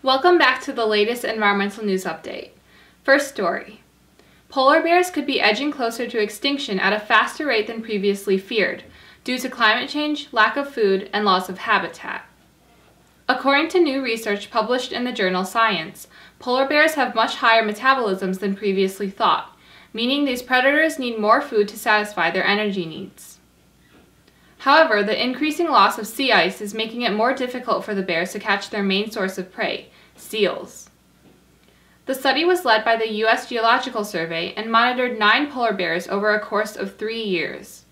Welcome back to the latest environmental news update. First story. Polar bears could be edging closer to extinction at a faster rate than previously feared, due to climate change, lack of food, and loss of habitat. According to new research published in the journal Science, polar bears have much higher metabolisms than previously thought, meaning these predators need more food to satisfy their energy needs. However, the increasing loss of sea ice is making it more difficult for the bears to catch their main source of prey, seals. The study was led by the U.S. Geological Survey and monitored 9 polar bears over a course of 3 years.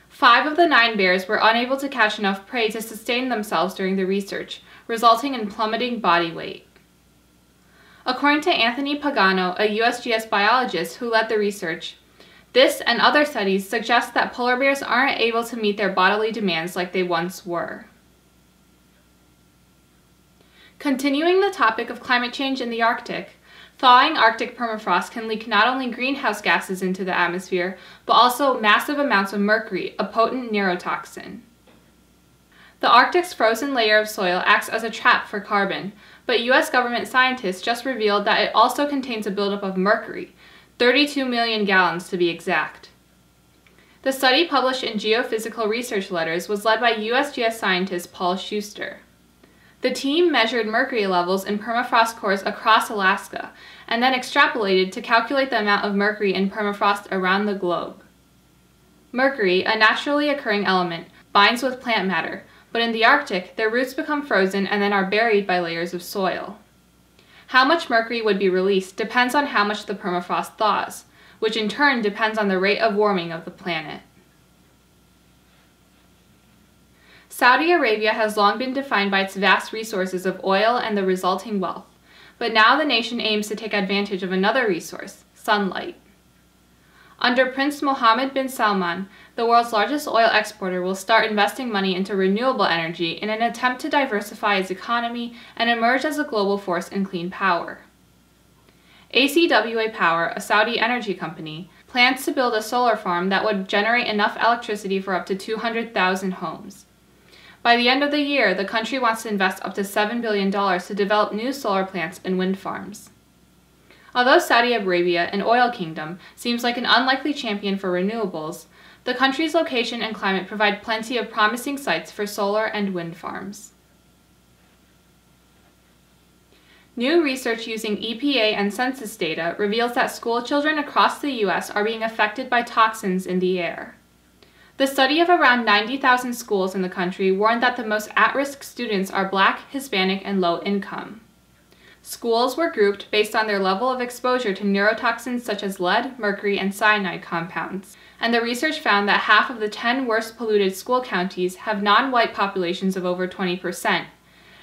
5 of the 9 bears were unable to catch enough prey to sustain themselves during the research, resulting in plummeting body weight. According to Anthony Pagano, a USGS biologist who led the research, this and other studies suggest that polar bears aren't able to meet their bodily demands like they once were. Continuing the topic of climate change in the Arctic, thawing Arctic permafrost can leak not only greenhouse gases into the atmosphere, but also massive amounts of mercury, a potent neurotoxin. The Arctic's frozen layer of soil acts as a trap for carbon, but U.S. government scientists just revealed that it also contains a buildup of mercury, 32 million gallons to be exact. The study, published in Geophysical Research Letters, was led by USGS scientist Paul Schuster. The team measured mercury levels in permafrost cores across Alaska and then extrapolated to calculate the amount of mercury in permafrost around the globe. Mercury, a naturally occurring element, binds with plant matter, but in the Arctic, their roots become frozen and then are buried by layers of soil. How much mercury would be released depends on how much the permafrost thaws, which in turn depends on the rate of warming of the planet. Saudi Arabia has long been defined by its vast resources of oil and the resulting wealth, but now the nation aims to take advantage of another resource, sunlight. Under Prince Mohammed bin Salman, the world's largest oil exporter will start investing money into renewable energy in an attempt to diversify its economy and emerge as a global force in clean power. ACWA Power, a Saudi energy company, plans to build a solar farm that would generate enough electricity for up to 200,000 homes. By the end of the year, the country wants to invest up to $7 billion to develop new solar plants and wind farms. Although Saudi Arabia, an oil kingdom, seems like an unlikely champion for renewables, the country's location and climate provide plenty of promising sites for solar and wind farms. New research using EPA and census data reveals that school children across the U.S. are being affected by toxins in the air. The study of around 90,000 schools in the country warned that the most at-risk students are Black, Hispanic, and low income. Schools were grouped based on their level of exposure to neurotoxins such as lead, mercury, and cyanide compounds, and the research found that half of the 10 worst polluted school counties have non-white populations of over 20%,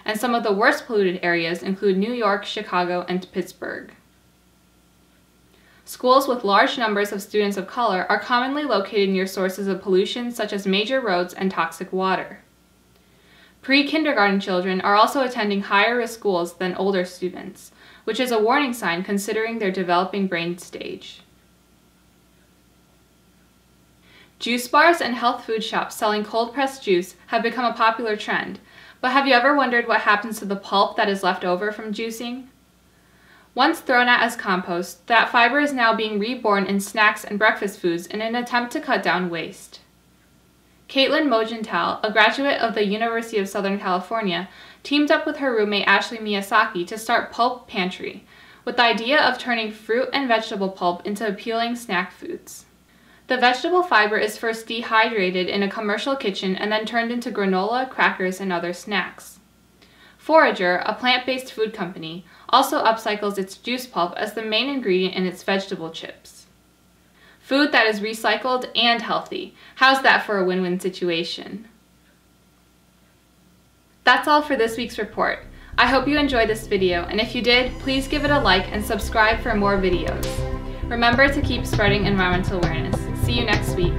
and some of the worst polluted areas include New York, Chicago, and Pittsburgh. Schools with large numbers of students of color are commonly located near sources of pollution such as major roads and toxic water. Pre-kindergarten children are also attending higher-risk schools than older students, which is a warning sign considering their developing brain stage. Juice bars and health food shops selling cold-pressed juice have become a popular trend, but have you ever wondered what happens to the pulp that is left over from juicing? Once thrown out as compost, that fiber is now being reborn in snacks and breakfast foods in an attempt to cut down waste. Caitlin Mogental, a graduate of the University of Southern California, teamed up with her roommate Ashley Miyazaki to start Pulp Pantry, with the idea of turning fruit and vegetable pulp into appealing snack foods. The vegetable fiber is first dehydrated in a commercial kitchen and then turned into granola, crackers, and other snacks. Forager, a plant-based food company, also upcycles its juice pulp as the main ingredient in its vegetable chips. Food that is recycled and healthy. How's that for a win-win situation? That's all for this week's report. I hope you enjoyed this video, and if you did, please give it a like and subscribe for more videos. Remember to keep spreading environmental awareness. See you next week.